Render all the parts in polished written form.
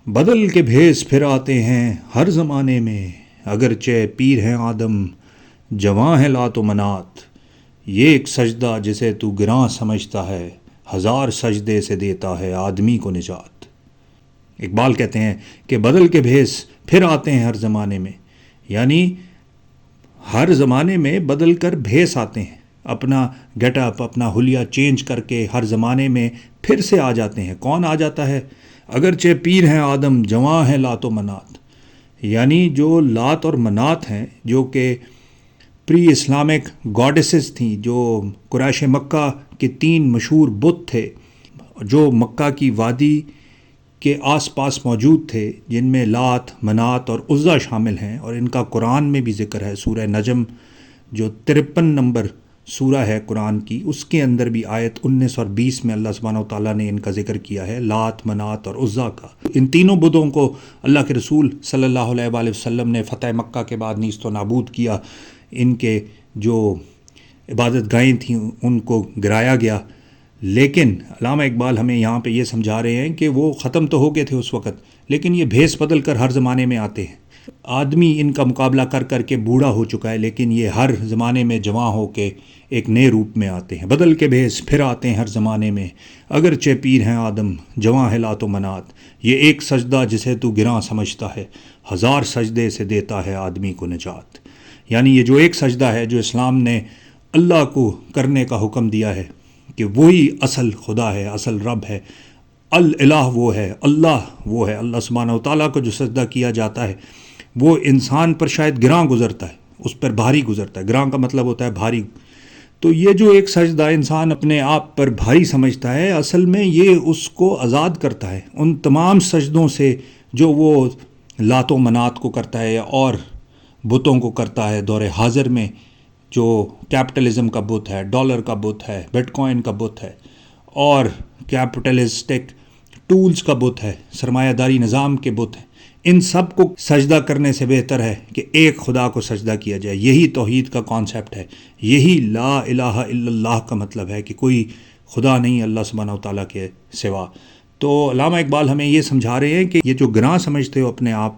بدل کے بھیس پھر آتے ہیں ہر زمانے میں، اگرچہ پیر ہیں آدم جواں ہے لات و منات، یہ ایک سجدہ جسے تو گراں سمجھتا ہے، ہزار سجدے سے دیتا ہے آدمی کو نجات۔ اقبال کہتے ہیں کہ بدل کے بھیس پھر آتے ہیں ہر زمانے میں، یعنی ہر زمانے میں بدل کر بھیس آتے ہیں، اپنا گیٹ اپ، اپنا حلیہ چینج کر کے ہر زمانے میں پھر سے آ جاتے ہیں۔ کون آ جاتا ہے؟ اگرچہ پیر ہیں آدم جواں ہے لات و منات، یعنی جو لات اور منات ہیں، جو کہ پری اسلامک گاڈیسز تھیں، جو قریش مکہ کے 3 مشہور بت تھے جو مکہ کی وادی کے آس پاس موجود تھے، جن میں لات، منات اور عزا شامل ہیں، اور ان کا قرآن میں بھی ذکر ہے۔ سورہ نجم جو 53 نمبر سورہ ہے قرآن کی، اس کے اندر بھی آیت 19 اور 20 میں اللہ سبحانہ وتعالیٰ نے ان کا ذکر کیا ہے، لات، منات اور عزا کا۔ ان تینوں بتوں کو اللہ کے رسول صلی اللہ علیہ وآلہ وسلم نے فتح مکہ کے بعد نیست و نابود کیا، ان کے جو عبادت گاہیں تھیں ان کو گرایا گیا۔ لیکن علامہ اقبال ہمیں یہاں پہ یہ سمجھا رہے ہیں کہ وہ ختم تو ہو گئے تھے اس وقت، لیکن یہ بھیس بدل کر ہر زمانے میں آتے ہیں۔ آدمی ان کا مقابلہ کر کر کے بوڑھا ہو چکا ہے، لیکن یہ ہر زمانے میں جواں ہو کے ایک نئے روپ میں آتے ہیں۔ بدل کے بھیس پھر آتے ہیں ہر زمانے میں، اگرچہ پیر ہیں آدم جواں ہے لات و منات، یہ ایک سجدہ جسے تو گراں سمجھتا ہے، ہزار سجدے سے دیتا ہے آدمی کو نجات۔ یعنی یہ جو ایک سجدہ ہے جو اسلام نے اللہ کو کرنے کا حکم دیا ہے کہ وہی اصل خدا ہے، اصل رب ہے، الہ وہ ہے، اللہ سبحانہ و تعالیٰ کو جو سجدہ کیا جاتا ہے وہ انسان پر شاید گراں گزرتا ہے، اس پر بھاری گزرتا ہے۔ گراں کا مطلب ہوتا ہے بھاری۔ تو یہ جو ایک سجدہ انسان اپنے آپ پر بھاری سمجھتا ہے، اصل میں یہ اس کو آزاد کرتا ہے ان تمام سجدوں سے جو وہ لات و منات کو کرتا ہے اور بتوں کو کرتا ہے دور حاضر میں، جو کیپٹلزم کا بت ہے، ڈالر کا بت ہے، بٹ کوائن کا بت ہے، اور کیپٹلسٹک ٹولز کا بت ہے، سرمایہ داری نظام کے بت ہیں۔ ان سب کو سجدہ کرنے سے بہتر ہے کہ ایک خدا کو سجدہ کیا جائے۔ یہی توحید کا کانسیپٹ ہے، یہی لا الہ الا اللہ کا مطلب ہے کہ کوئی خدا نہیں اللہ سبحانہ و تعالیٰ کے سوا۔ تو علامہ اقبال ہمیں یہ سمجھا رہے ہیں کہ یہ جو گراں سمجھتے ہو اپنے آپ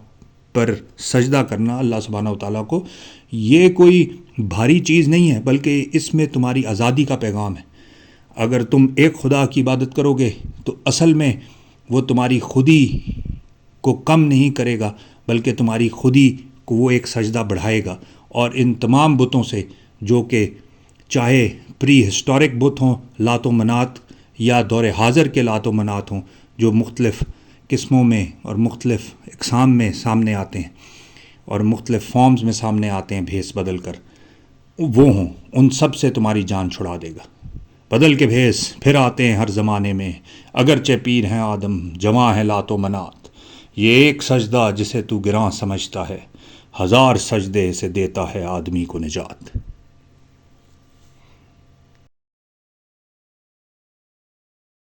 پر سجدہ کرنا اللہ سبحانہ و تعالیٰ کو، یہ کوئی بھاری چیز نہیں ہے، بلکہ اس میں تمہاری آزادی کا پیغام ہے۔ اگر تم ایک خدا کی عبادت کرو گے تو اصل میں وہ تمہاری خودی کو کم نہیں کرے گا، بلکہ تمہاری خودی کو وہ ایک سجدہ بڑھائے گا۔ اور ان تمام بتوں سے، جو کہ چاہے پری ہسٹورک بت ہوں لات و منات، یا دور حاضر کے لات و منات ہوں جو مختلف قسموں میں اور مختلف اقسام میں سامنے آتے ہیں اور مختلف فارمز میں سامنے آتے ہیں بھیس بدل کر، وہ ہوں، ان سب سے تمہاری جان چھڑا دے گا۔ بدل کے بھیس پھر آتے ہیں ہر زمانے میں، اگرچہ پیر ہیں آدم جواں ہے لات و منات، یہ ایک سجدہ جسے تو گراں سمجھتا ہے، ہزار سجدے سے دیتا ہے آدمی کو نجات۔